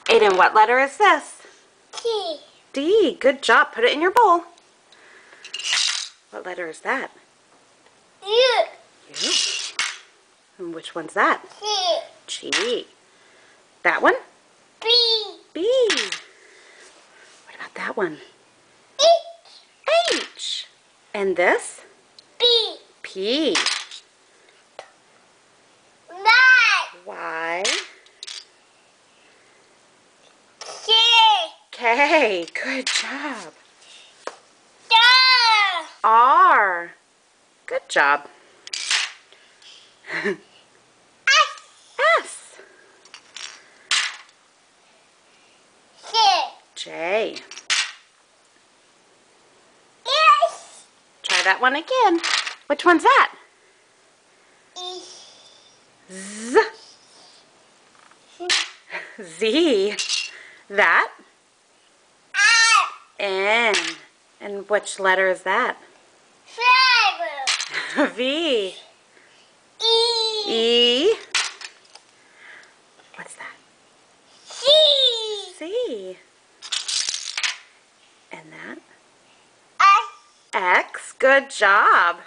Aiden, what letter is this? T. D. Good job. Put it in your bowl. What letter is that? U. U. And which one's that? C. G. That one? B. B. What about that one? H. H. And this? B. P. Y. Y. C. K. Good job. D. R. Good job. S. S. C. J. S. Try that one again. Which one's that? E. Z. Z. That? R. N. And which letter is that? 5. V. E. E. What's that? C. C. And that? S. X. Good job.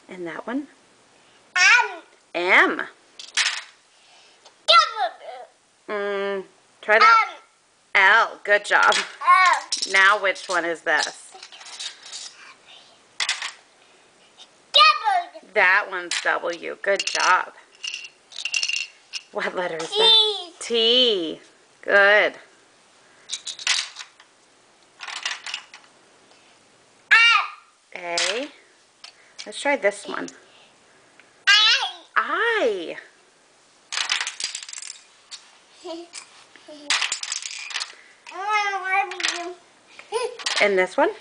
And that one? M. M. W. Try that. M. L. Good job. L. Now which one is this? W. That one's W. Good job. What letter is that? T. T. Good. A. Let's try this one. I. And this one?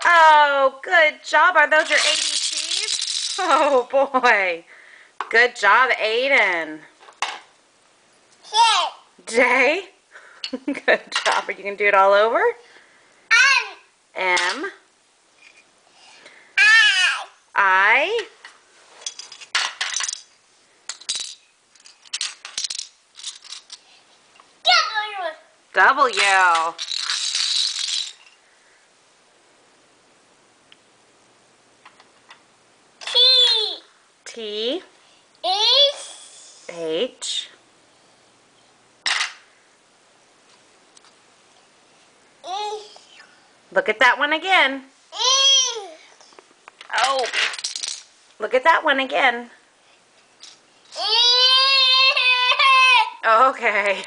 Oh, good job. Are those your ABCs? Oh, boy. Good job, Aiden. J. Good job. Are you going to do it all over? M. I. W. T. H. Look at that one again. Oh. Look at that one again. Okay.